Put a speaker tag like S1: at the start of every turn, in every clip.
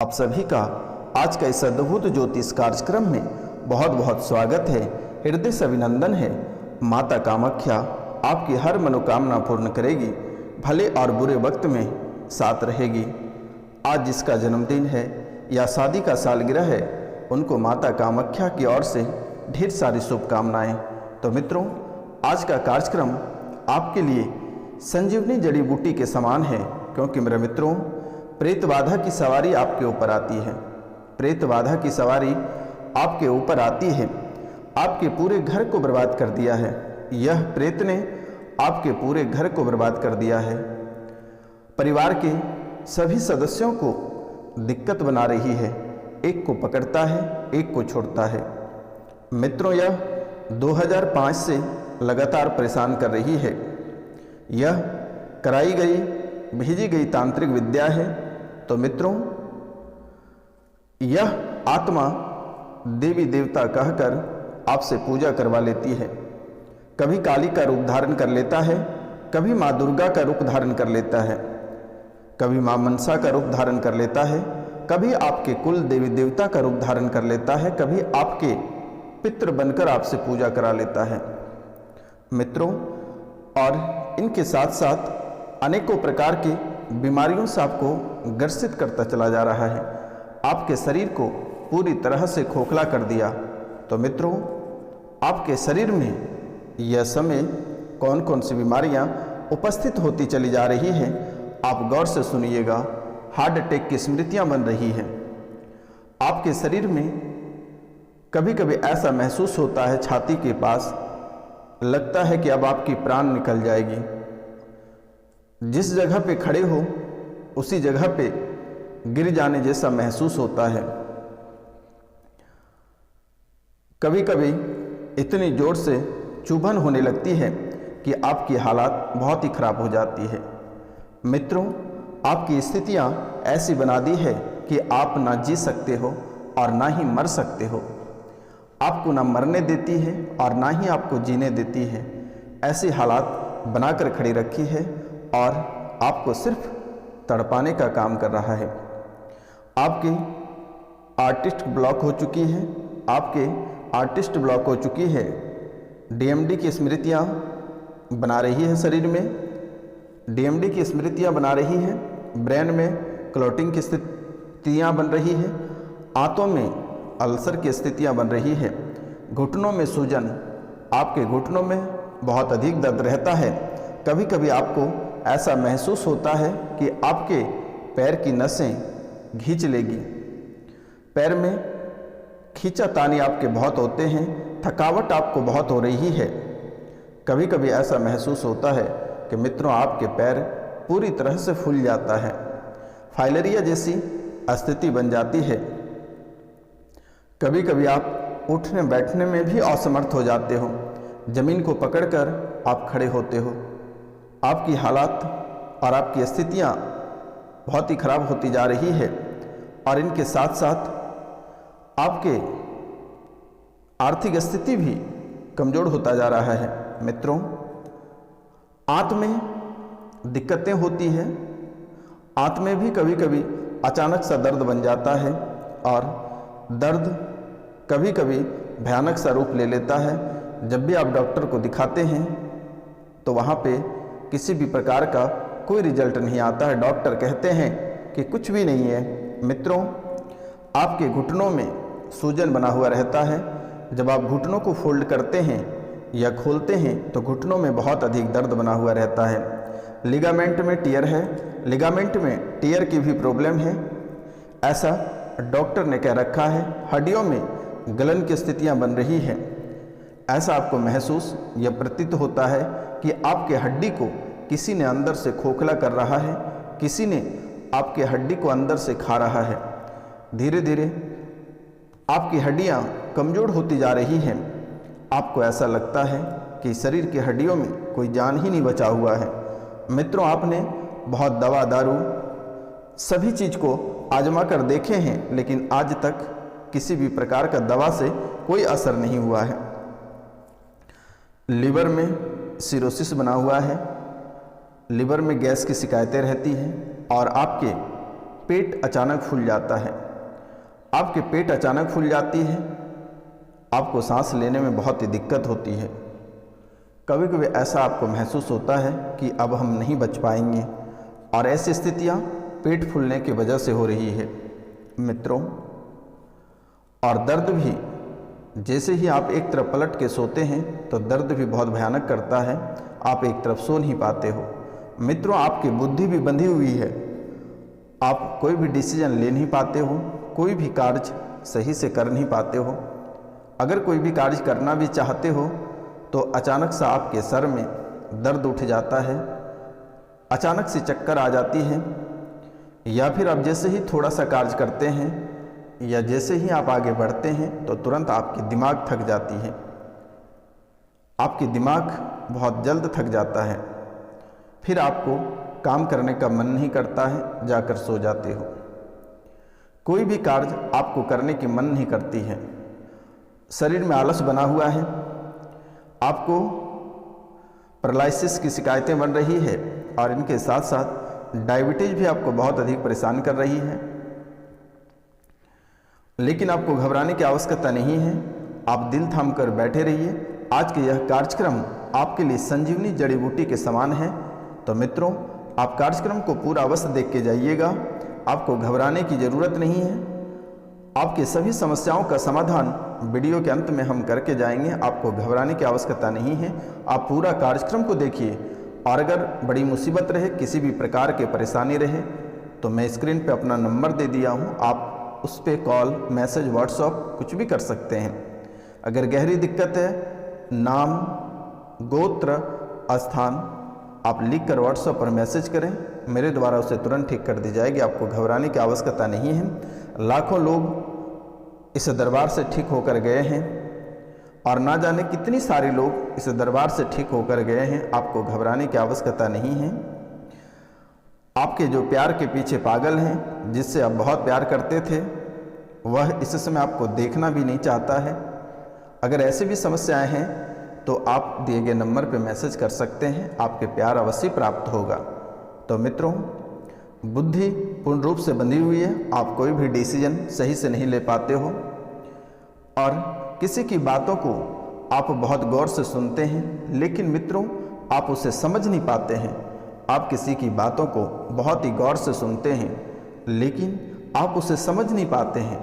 S1: आप सभी का आज का इस अद्भुत ज्योतिष कार्यक्रम में बहुत बहुत स्वागत है। हृदय से अभिनंदन है। माता कामाख्या आपकी हर मनोकामना पूर्ण करेगी, भले और बुरे वक्त में साथ रहेगी। आज जिसका जन्मदिन है या शादी का सालगिरह है, उनको माता कामाख्या की ओर से ढेर सारी शुभकामनाएं। तो मित्रों, आज का कार्यक्रम आपके लिए संजीवनी जड़ी बूटी के समान है, क्योंकि मेरे मित्रों, प्रेत बाधा की सवारी आपके ऊपर आती है। प्रेत बाधा की सवारी आपके ऊपर आती है, आपके पूरे घर को बर्बाद कर दिया है। यह प्रेत ने आपके पूरे घर को बर्बाद कर दिया है। परिवार के सभी सदस्यों को दिक्कत बना रही है। एक को पकड़ता है, एक को छोड़ता है। मित्रों, यह 2005 से लगातार परेशान कर रही है। यह कराई गई, भेजी गई तांत्रिक विद्या है। तो मित्रों, यह आत्मा देवी देवता कहकर आपसे पूजा करवा लेती है। कभी काली का रूप धारण कर लेता है, कभी माँ दुर्गा का रूप धारण कर लेता है, कभी माँ मनसा का रूप धारण कर लेता है, कभी आपके कुल देवी देवता का रूप धारण कर लेता है, कभी आपके पितृ बनकर आपसे पूजा करा लेता है। मित्रों, और इनके साथ साथ अनेकों प्रकार की बीमारियों से आपको ग्रसित करता चला जा रहा है। आपके शरीर को पूरी तरह से खोखला कर दिया। तो मित्रों, आपके शरीर में यह समय कौन कौन सी बीमारियां उपस्थित होती चली जा रही हैं, आप गौर से सुनिएगा। हार्ट अटैक की स्मृतियां बन रही हैं। आपके शरीर में कभी कभी ऐसा महसूस होता है, छाती के पास लगता है कि अब आपकी प्राण निकल जाएगी। जिस जगह पे खड़े हो उसी जगह पे गिर जाने जैसा महसूस होता है। कभी कभी इतनी जोर से चुभन होने लगती है कि आपकी हालात बहुत ही खराब हो जाती है। मित्रों, आपकी स्थितियां ऐसी बना दी है कि आप ना जी सकते हो और ना ही मर सकते हो। आपको ना मरने देती है और ना ही आपको जीने देती है। ऐसी हालात बनाकर खड़ी रखी है और आपको सिर्फ तड़पाने का काम कर रहा है। आपकी आर्टिस्ट ब्लॉक हो चुकी है, आपके आर्टिस्ट ब्लॉक हो चुकी है। डीएमडी की स्मृतियां बना रही है शरीर में, डीएमडी की स्मृतियां बना रही है। ब्रेन में क्लॉटिंग की स्थितियां बन रही है। आंतों में अल्सर की स्थितियां बन रही है। घुटनों में सूजन, आपके घुटनों में बहुत अधिक दर्द रहता है। कभी कभी आपको ऐसा महसूस होता है कि आपके पैर की नसें खींच लेगी। पैर में खींचातानी आपके बहुत होते हैं। थकावट आपको बहुत हो रही है। कभी कभी ऐसा महसूस होता है कि मित्रों, आपके पैर पूरी तरह से फूल जाता है। फाइलेरिया जैसी स्थिति बन जाती है। कभी कभी आप उठने बैठने में भी असमर्थ हो जाते हो। जमीन को पकड़कर आप खड़े होते हो। आपकी हालात और आपकी स्थितियां बहुत ही खराब होती जा रही है। और इनके साथ साथ आपके आर्थिक स्थिति भी कमजोर होता जा रहा है। मित्रों, आंत में दिक्कतें होती हैं। आंत में भी कभी कभी अचानक सा दर्द बन जाता है और दर्द कभी कभी भयानक सा रूप ले लेता है। जब भी आप डॉक्टर को दिखाते हैं तो वहाँ पे किसी भी प्रकार का कोई रिजल्ट नहीं आता है। डॉक्टर कहते हैं कि कुछ भी नहीं है। मित्रों, आपके घुटनों में सूजन बना हुआ रहता है। जब आप घुटनों को फोल्ड करते हैं या खोलते हैं तो घुटनों में बहुत अधिक दर्द बना हुआ रहता है। लिगामेंट में टियर है, लिगामेंट में टियर की भी प्रॉब्लम है, ऐसा डॉक्टर ने कह रखा है। हड्डियों में गलन की स्थितियां बन रही है। ऐसा आपको महसूस या प्रतीत होता है कि आपके हड्डी को किसी ने अंदर से खोखला कर रहा है, किसी ने आपके हड्डी को अंदर से खा रहा है। धीरे धीरे आपकी हड्डियां कमज़ोर होती जा रही हैं। आपको ऐसा लगता है कि शरीर की हड्डियों में कोई जान ही नहीं बचा हुआ है। मित्रों, आपने बहुत दवा दारू सभी चीज़ को आजमा कर देखे हैं, लेकिन आज तक किसी भी प्रकार का दवा से कोई असर नहीं हुआ है। लीवर में सिरोसिस बना हुआ है, लीवर में गैस की शिकायतें रहती हैं और आपके पेट अचानक फूल जाता है। आपके पेट अचानक फूल जाती है, आपको सांस लेने में बहुत ही दिक्कत होती है। कभी कभी ऐसा आपको महसूस होता है कि अब हम नहीं बच पाएंगे, और ऐसी स्थितियाँ पेट फूलने की वजह से हो रही है मित्रों। और दर्द भी, जैसे ही आप एक तरफ पलट के सोते हैं तो दर्द भी बहुत भयानक करता है, आप एक तरफ सो नहीं पाते हो मित्रों। आपकी बुद्धि भी बंधी हुई है, आप कोई भी डिसीजन ले नहीं पाते हो, कोई भी कार्य सही से कर नहीं पाते हो। अगर कोई भी कार्य करना भी चाहते हो तो अचानक से आपके सर में दर्द उठ जाता है, अचानक से चक्कर आ जाती है, या फिर आप जैसे ही थोड़ा सा कार्य करते हैं या जैसे ही आप आगे बढ़ते हैं तो तुरंत आपकी दिमाग थक जाती है। आपकी दिमाग बहुत जल्द थक जाता है, फिर आपको काम करने का मन नहीं करता है, जाकर सो जाते हो। कोई भी कार्य आपको करने की मन नहीं करती है, शरीर में आलस बना हुआ है, आपको पैरालिसिस की शिकायतें बन रही है, और इनके साथ साथ डायबिटीज भी आपको बहुत अधिक परेशान कर रही है। लेकिन आपको घबराने की आवश्यकता नहीं है, आप दिल थाम कर बैठे रहिए। आज के यह कार्यक्रम आपके लिए संजीवनी जड़ी बूटी के समान है। तो मित्रों, आप कार्यक्रम को पूरा अवश्य देख के जाइएगा, आपको घबराने की ज़रूरत नहीं है। आपके सभी समस्याओं का समाधान वीडियो के अंत में हम करके जाएंगे, आपको घबराने की आवश्यकता नहीं है। आप पूरा कार्यक्रम को देखिए, और अगर बड़ी मुसीबत रहे, किसी भी प्रकार के परेशानी रहे, तो मैं स्क्रीन पे अपना नंबर दे दिया हूँ, आप उस पर कॉल, मैसेज, व्हाट्सएप कुछ भी कर सकते हैं। अगर गहरी दिक्कत है, नाम, गोत्र, स्थान आप लिख कर व्हाट्सएप पर मैसेज करें, मेरे द्वारा उसे तुरंत ठीक कर दी जाएगी। आपको घबराने की आवश्यकता नहीं है। लाखों लोग इस दरबार से ठीक होकर गए हैं, और ना जाने कितनी सारे लोग इस दरबार से ठीक होकर गए हैं। आपको घबराने की आवश्यकता नहीं है। आपके जो प्यार के पीछे पागल हैं, जिससे आप बहुत प्यार करते थे, वह इस समय आपको देखना भी नहीं चाहता है। अगर ऐसी भी समस्याएं हैं तो आप दिए गए नंबर पर मैसेज कर सकते हैं, आपके प्यार अवश्य प्राप्त होगा। तो मित्रों, बुद्धि पूर्ण रूप से बंधी हुई है, आप कोई भी डिसीजन सही से नहीं ले पाते हो, और किसी की बातों को आप बहुत गौर से सुनते हैं, लेकिन मित्रों आप उसे समझ नहीं पाते हैं। आप किसी की बातों को बहुत ही गौर से सुनते हैं, लेकिन आप उसे समझ नहीं पाते हैं,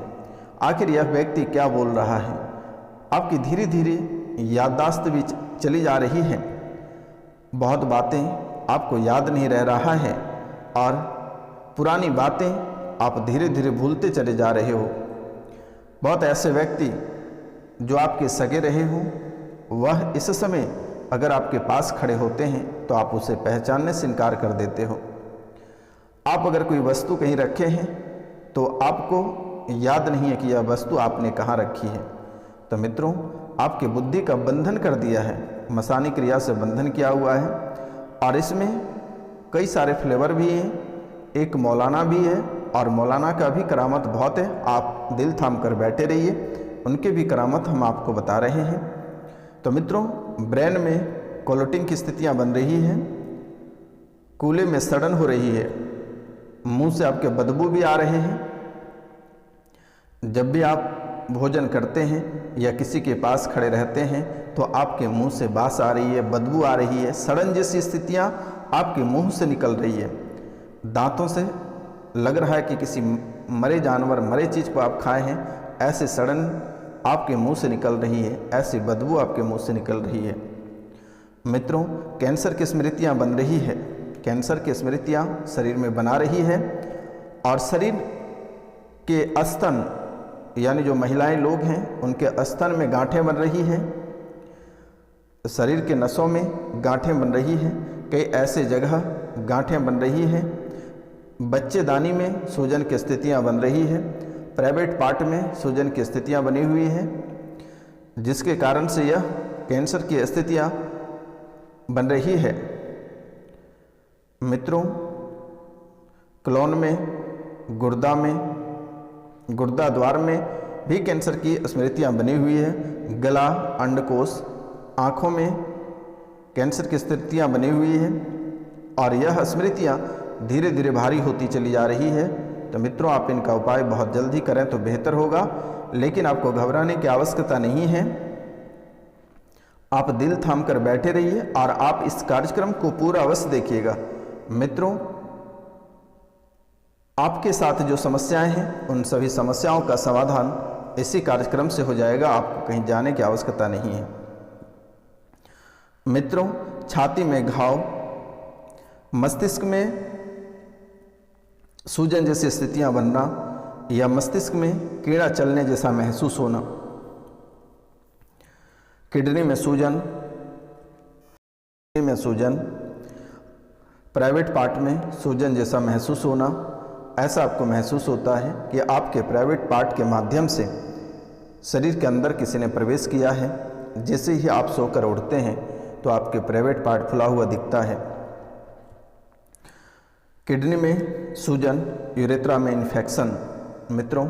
S1: आखिर यह व्यक्ति क्या बोल रहा है। आपकी धीरे धीरे याददाश्त भी चली जा रही है, बहुत बातें आपको याद नहीं रह रहा है, और पुरानी बातें आप धीरे धीरे भूलते चले जा रहे हो। बहुत ऐसे व्यक्ति जो आपके सगे रहे हों, वह इस समय अगर आपके पास खड़े होते हैं तो आप उसे पहचानने से इनकार कर देते हो। आप अगर कोई वस्तु कहीं रखे हैं तो आपको याद नहीं है कि यह वस्तु आपने कहाँ रखी है। तो मित्रों, आपकी बुद्धि का बंधन कर दिया है, मसानी क्रिया से बंधन किया हुआ है, और इसमें कई सारे फ्लेवर भी हैं, एक मौलाना भी है, और मौलाना का भी करामत बहुत है। आप दिल थाम कर बैठे रहिए, उनके भी करामत हम आपको बता रहे हैं। तो मित्रों, ब्रेन में क्लोटिंग की स्थितियां बन रही हैं, कूल्हे में सड़न हो रही है, मुंह से आपके बदबू भी आ रहे हैं। जब भी आप भोजन करते हैं या किसी के पास खड़े रहते हैं तो आपके मुंह से बास आ रही है, बदबू आ रही है, सड़न जैसी स्थितियां आपके मुंह से निकल रही है। दांतों से लग रहा है कि किसी मरे जानवर, मरे चीज़ को आप खाए हैं, ऐसे सड़न आपके मुंह से निकल रही है, ऐसी बदबू आपके मुंह से निकल रही है। मित्रों, कैंसर की स्मृतियां बन रही है, कैंसर की स्मृतियां शरीर में बना रही है, और शरीर के स्तन, यानी जो महिलाएं लोग हैं उनके स्तन में गांठें बन रही हैं, शरीर के नसों में गांठें बन रही हैं, कई ऐसे जगह गांठें बन रही हैं, बच्चेदानी में सूजन की स्थितियां बन रही है, प्राइवेट पार्ट में सूजन की स्थितियां बनी हुई हैं, जिसके कारण से यह कैंसर की स्थितियां बन रही है। मित्रों, क्लोन में, गुर्दा में, गुर्दा द्वार में भी कैंसर की स्मृतियां बनी हुई है, गला, अंडकोश, आँखों में कैंसर की स्थितियां बनी हुई है, और यह स्मृतियां धीरे धीरे भारी होती चली जा रही है। तो मित्रों आप इनका उपाय बहुत जल्द ही करें तो बेहतर होगा, लेकिन आपको घबराने की आवश्यकता नहीं है। आप दिल थाम कर बैठे रहिए और आप इस कार्यक्रम को पूरा अवश्य देखिएगा। मित्रों, आपके साथ जो समस्याएं हैं उन सभी समस्याओं का समाधान इसी कार्यक्रम से हो जाएगा, आपको कहीं जाने की आवश्यकता नहीं है। मित्रों, छाती में घाव, मस्तिष्क में सूजन जैसी स्थितियां बनना या मस्तिष्क में कीड़ा चलने जैसा महसूस होना, किडनी में सूजन, प्राइवेट पार्ट में सूजन जैसा महसूस होना, ऐसा आपको महसूस होता है कि आपके प्राइवेट पार्ट के माध्यम से शरीर के अंदर किसी ने प्रवेश किया है। जैसे ही आप सोकर उठते हैं तो आपके प्राइवेट पार्ट फुला हुआ दिखता है। किडनी में सूजन, यूरेथ्रा में इन्फेक्शन। मित्रों,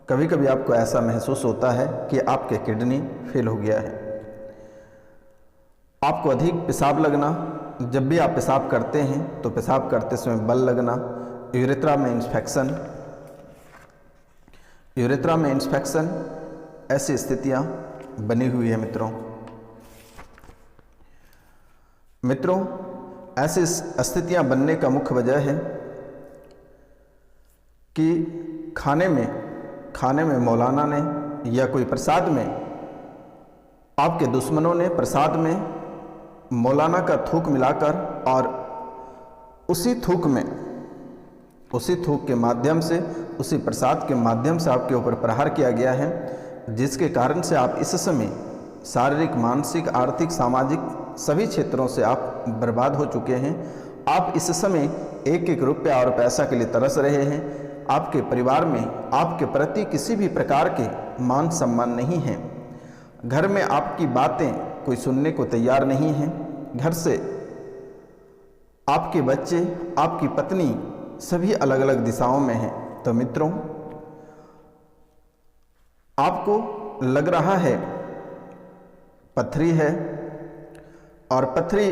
S1: कभी कभी आपको ऐसा महसूस होता है कि आपके किडनी फेल हो गया है। आपको अधिक पेशाब लगना, जब भी आप पेशाब करते हैं तो पेशाब करते समय बल लगना, यूरेथ्रा में इन्फेक्शन, ऐसी स्थितियां बनी हुई है। मित्रों, ऐसी स्थितियां बनने का मुख्य वजह है कि खाने में मौलाना ने या कोई प्रसाद में, आपके दुश्मनों ने प्रसाद में मौलाना का थूक मिलाकर और उसी थूक के माध्यम से, उसी प्रसाद के माध्यम से आपके ऊपर प्रहार किया गया है, जिसके कारण से आप इस समय शारीरिक, मानसिक, आर्थिक, सामाजिक सभी क्षेत्रों से आप बर्बाद हो चुके हैं। आप इस समय एक एक रुपया और पैसा के लिए तरस रहे हैं। आपके परिवार में आपके प्रति किसी भी प्रकार के मान सम्मान नहीं है। घर में आपकी बातें कोई सुनने को तैयार नहीं है। घर से आपके बच्चे, आपकी पत्नी सभी अलग अलग दिशाओं में हैं। तो मित्रों, आपको लग रहा है पथरी है, और पथरी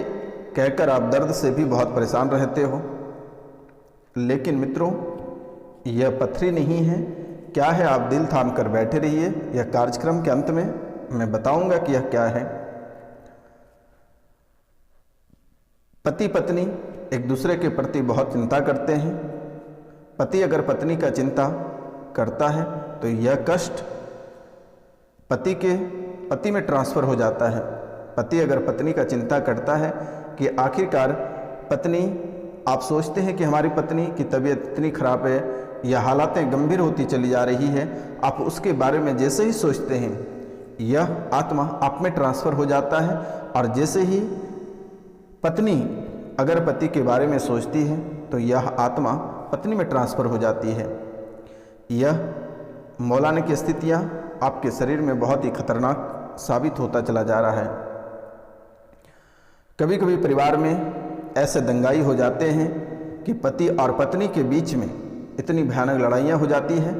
S1: कहकर आप दर्द से भी बहुत परेशान रहते हो, लेकिन मित्रों यह पथरी नहीं है। क्या है, आप दिल थाम कर बैठे रहिए। यह कार्यक्रम के अंत में मैं बताऊंगा कि यह क्या है। पति पत्नी एक दूसरे के प्रति बहुत चिंता करते हैं। पति अगर पत्नी का चिंता करता है तो यह कष्ट पति में ट्रांसफ़र हो जाता है। पति अगर पत्नी का चिंता करता है कि आखिरकार पत्नी, आप सोचते हैं कि हमारी पत्नी की तबीयत इतनी खराब है या हालातें गंभीर होती चली जा रही है, आप उसके बारे में जैसे ही सोचते हैं यह आत्मा आप में ट्रांसफ़र हो जाता है। और जैसे ही पत्नी अगर पति के बारे में सोचती है तो यह आत्मा पत्नी में ट्रांसफ़र हो जाती है। यह मौलाना की स्थितियाँ आपके शरीर में बहुत ही खतरनाक साबित होता चला जा रहा है। कभी कभी परिवार में ऐसे दंगाई हो जाते हैं कि पति और पत्नी के बीच में इतनी भयानक लड़ाइयाँ हो जाती हैं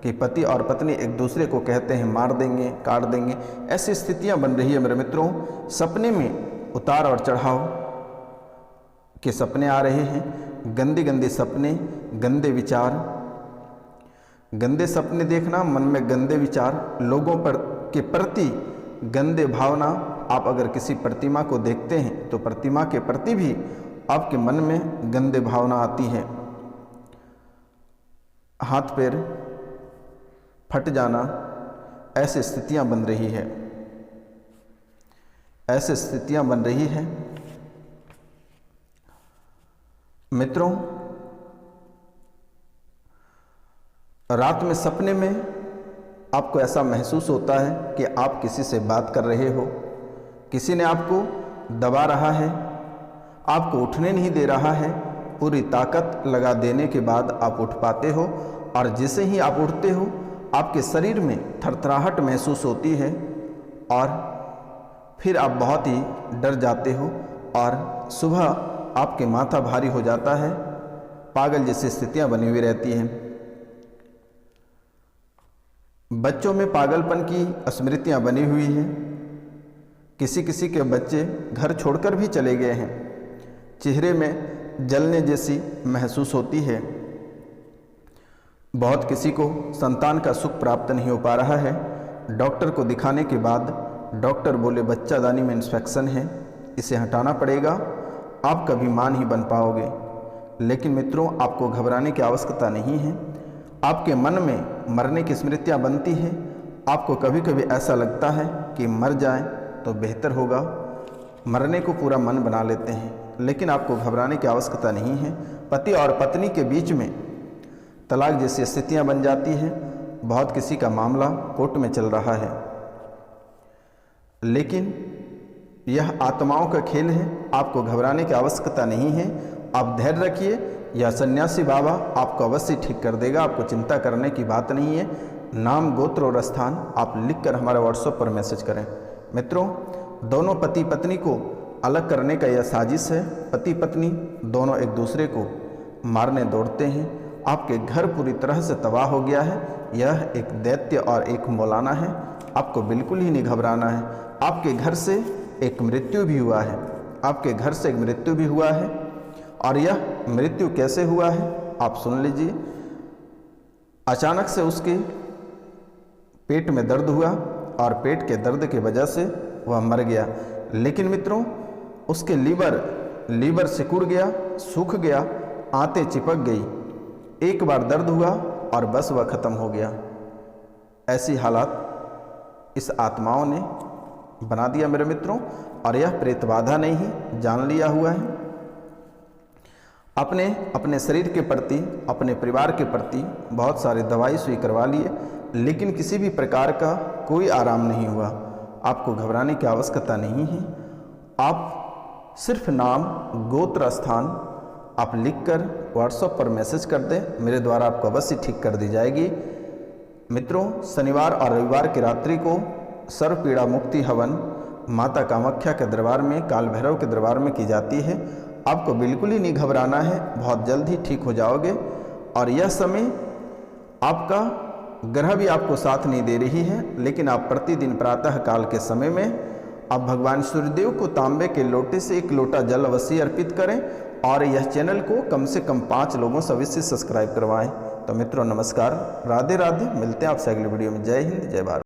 S1: कि पति और पत्नी एक दूसरे को कहते हैं मार देंगे, काट देंगे। ऐसी स्थितियाँ बन रही है मेरे मित्रों। सपने में उतार और चढ़ाव के सपने आ रहे हैं, गंदे सपने, गंदे विचार, गंदे सपने देखना, मन में गंदे विचार, लोगों के प्रति गंदे भावना। आप अगर किसी प्रतिमा को देखते हैं तो प्रतिमा के प्रति भी आपके मन में गंदे भावना आती है। हाथ पैर फट जाना, ऐसी स्थितियां बन रही है, ऐसी स्थितियां बन रही है। मित्रों, रात में सपने में आपको ऐसा महसूस होता है कि आप किसी से बात कर रहे हो, किसी ने आपको दबा रहा है, आपको उठने नहीं दे रहा है। पूरी ताकत लगा देने के बाद आप उठ पाते हो, और जैसे ही आप उठते हो आपके शरीर में थरथराहट महसूस होती है और फिर आप बहुत ही डर जाते हो, और सुबह आपके माथा भारी हो जाता है। पागल जैसी स्थितियां बनी हुई रहती हैं। बच्चों में पागलपन की स्मृतियां बनी हुई हैं। किसी किसी के बच्चे घर छोड़कर भी चले गए हैं। चेहरे में जलने जैसी महसूस होती है। बहुत किसी को संतान का सुख प्राप्त नहीं हो पा रहा है। डॉक्टर को दिखाने के बाद डॉक्टर बोले बच्चादानी में इन्फेक्शन है, इसे हटाना पड़ेगा, आप कभी मां नहीं बन पाओगे। लेकिन मित्रों, आपको घबराने की आवश्यकता नहीं है। आपके मन में मरने की स्मृतियाँ बनती है। आपको कभी कभी ऐसा लगता है कि मर जाए तो बेहतर होगा, मरने को पूरा मन बना लेते हैं। लेकिन आपको घबराने की आवश्यकता नहीं है। पति और पत्नी के बीच में तलाक जैसी स्थितियां बन जाती है। बहुत किसी का मामला कोर्ट में चल रहा है। लेकिन यह आत्माओं का खेल है, आपको घबराने की आवश्यकता नहीं है। आप धैर्य रखिए, यह सन्यासी बाबा आपको अवश्य ठीक कर देगा। आपको चिंता करने की बात नहीं है। नाम, गोत्र और स्थान आप लिखकर हमारे व्हाट्सएप पर मैसेज करें। मित्रों, दोनों पति पत्नी को अलग करने का यह साजिश है। पति पत्नी दोनों एक दूसरे को मारने दौड़ते हैं। आपके घर पूरी तरह से तबाह हो गया है। यह एक दैत्य और एक मौलाना है। आपको बिल्कुल ही नहीं घबराना है। आपके घर से एक मृत्यु भी हुआ है। आपके घर से एक मृत्यु भी हुआ है। और यह मृत्यु कैसे हुआ है आप सुन लीजिए। अचानक से उसके पेट में दर्द हुआ और पेट के दर्द की वजह से वह मर गया। लेकिन मित्रों, उसके लीवर सिकुड़ गया, सूख गया, आंतें चिपक गई। एक बार दर्द हुआ और बस वह खत्म हो गया। ऐसी हालात इस आत्माओं ने बना दिया मेरे मित्रों। और यह प्रेत बाधा नहीं, जान लिया हुआ है। अपने शरीर के प्रति, अपने परिवार के प्रति बहुत सारे दवाई सुई करवा लिए, लेकिन किसी भी प्रकार का कोई आराम नहीं हुआ। आपको घबराने की आवश्यकता नहीं है। आप सिर्फ नाम, गोत्र, स्थान आप लिखकर व्हाट्सएप पर मैसेज कर दें। मेरे द्वारा आपको अवश्य ठीक कर दी जाएगी। मित्रों, शनिवार और रविवार की रात्रि को सर्व पीड़ा मुक्ति हवन माता कामाख्या के दरबार में, काल भैरव के दरबार में की जाती है। आपको बिल्कुल ही नहीं घबराना है, बहुत जल्द ही ठीक हो जाओगे। और यह समय आपका ग्रह भी आपको साथ नहीं दे रही है, लेकिन आप प्रतिदिन प्रातः काल के समय में आप भगवान सूर्यदेव को तांबे के लोटे से 1 लोटा जल अवश्य अर्पित करें। और यह चैनल को कम से कम 5 लोगों से अवश्य सब्सक्राइब करवाएं। तो मित्रों, नमस्कार, राधे राधे। मिलते हैं आपसे अगली वीडियो में। जय हिंद, जय भारत।